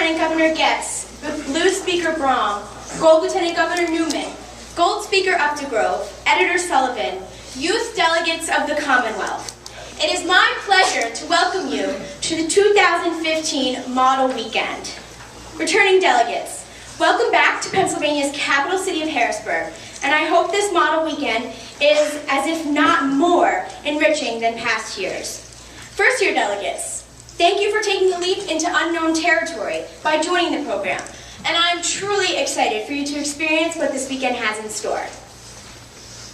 Lieutenant Governor Getz, Blue Speaker Braun, Gold Lieutenant Governor Neyman, Gold Speaker Updegrove, Editor Sullivan, youth delegates of the Commonwealth. It is my pleasure to welcome you to the 2015 Model Weekend. Returning delegates, welcome back to Pennsylvania's capital city of Harrisburg, and I hope this Model Weekend is, as if not more, enriching than past years. First-year delegates, thank you for taking the leap into unknown territory by joining the program, and I'm truly excited for you to experience what this weekend has in store.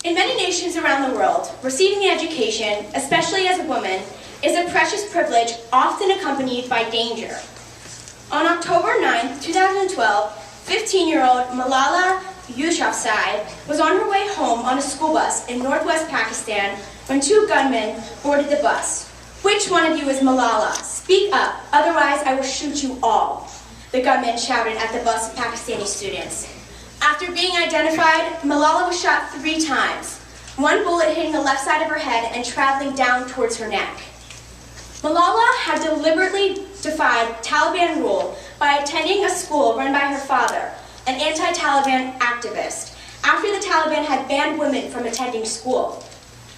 In many nations around the world, receiving an education, especially as a woman, is a precious privilege often accompanied by danger. On October 9, 2012, 15-year-old Malala Yousafzai was on her way home on a school bus in northwest Pakistan when two gunmen boarded the bus. "Which one of you is Malala? Speak up, otherwise I will shoot you all," the gunmen shouted at the bus of Pakistani students. After being identified, Malala was shot 3 times, one bullet hitting the left side of her head and traveling down towards her neck. Malala had deliberately defied Taliban rule by attending a school run by her father, an anti-Taliban activist, after the Taliban had banned women from attending school.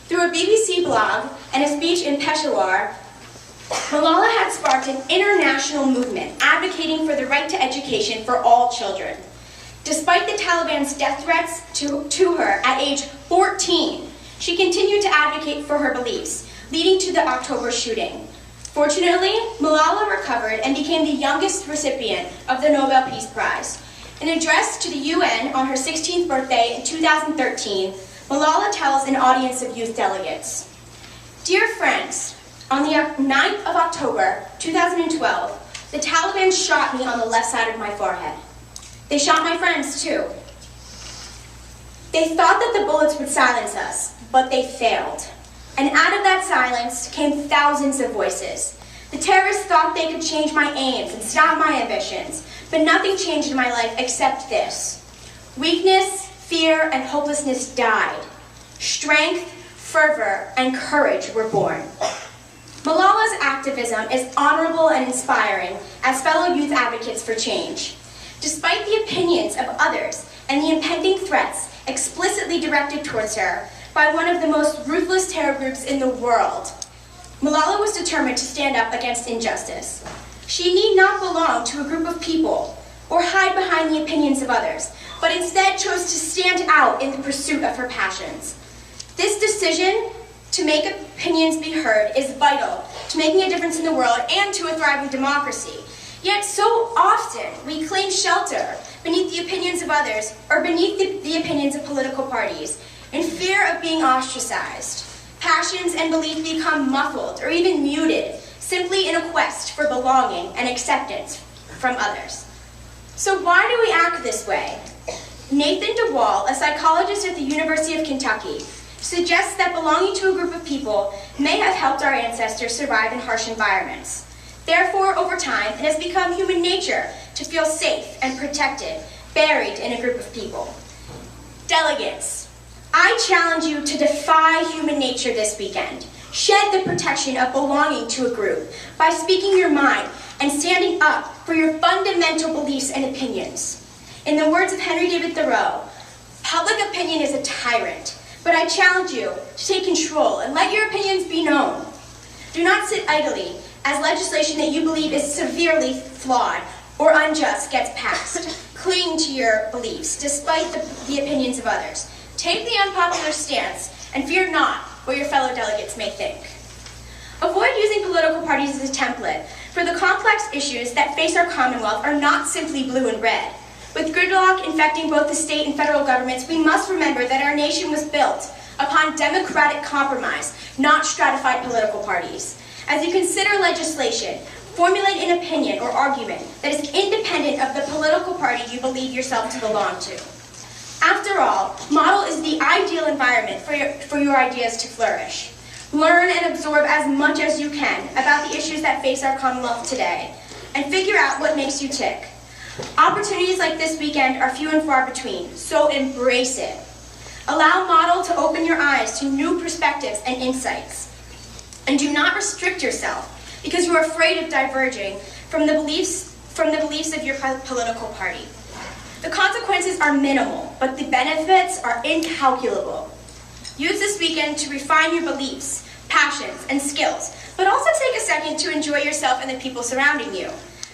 Through a BBC blog and a speech in Peshawar, Malala had sparked an international movement advocating for the right to education for all children. Despite the Taliban's death threats to her at age 14, she continued to advocate for her beliefs, leading to the October shooting. Fortunately, Malala recovered and became the youngest recipient of the Nobel Peace Prize. In an address to the UN on her 16th birthday in 2013, Malala tells an audience of youth delegates, "Dear friends, on the 9th of October, 2012, the Taliban shot me on the left side of my forehead. They shot my friends too. They thought that the bullets would silence us, but they failed. And out of that silence came thousands of voices. The terrorists thought they could change my aims and stop my ambitions, but nothing changed in my life except this. Weakness, fear, and hopelessness died. Strength, fervor, and courage were born." Malala's activism is honorable and inspiring as fellow youth advocates for change. Despite the opinions of others and the impending threats explicitly directed towards her by one of the most ruthless terror groups in the world, Malala was determined to stand up against injustice. She need not belong to a group of people or hide behind the opinions of others, but instead chose to stand out in the pursuit of her passions. This decision to make opinions be heard is vital to making a difference in the world and to a thriving democracy. Yet so often we claim shelter beneath the opinions of others or beneath the opinions of political parties in fear of being ostracized. Passions and beliefs become muffled or even muted simply in a quest for belonging and acceptance from others. So why do we act this way? Nathan DeWall, a psychologist at the University of Kentucky, suggests that belonging to a group of people may have helped our ancestors survive in harsh environments. Therefore, over time, it has become human nature to feel safe and protected, buried in a group of people. Delegates, I challenge you to defy human nature this weekend. Shed the protection of belonging to a group by speaking your mind and standing up for your fundamental beliefs and opinions. In the words of Henry David Thoreau, public opinion is a tyrant, but I challenge you to take control and let your opinions be known. Do not sit idly as legislation that you believe is severely flawed or unjust gets passed. Cling to your beliefs despite the opinions of others. Take the unpopular stance and fear not what your fellow delegates may think. Avoid using political parties as a template, for the complex issues that face our Commonwealth are not simply blue and red. With gridlock infecting both the state and federal governments, we must remember that our nation was built upon democratic compromise, not stratified political parties. As you consider legislation, formulate an opinion or argument that is independent of the political party you believe yourself to belong to. After all, Model is the ideal environment for your ideas to flourish. Learn and absorb as much as you can about the issues that face our Commonwealth today, and figure out what makes you tick. Opportunities like this weekend are few and far between, so embrace it. Allow Model to open your eyes to new perspectives and insights. And do not restrict yourself because you are afraid of diverging from the beliefs from the beliefs of your political party. The consequences are minimal, but the benefits are incalculable. Use this weekend to refine your beliefs, passions, and skills, but also take a second to enjoy yourself and the people surrounding you.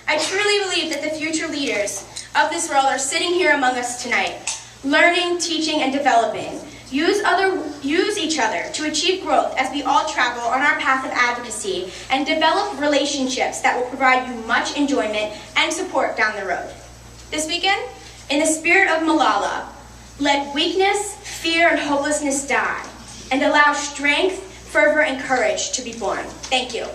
I truly believe that the future leaders of this world are sitting here among us tonight, learning, teaching, and developing. Use each other to achieve growth as we all travel on our path of advocacy and develop relationships that will provide you much enjoyment and support down the road. This weekend, in the spirit of Malala, let weakness, fear, and hopelessness die, and allow strength, fervor, and courage to be born. Thank you.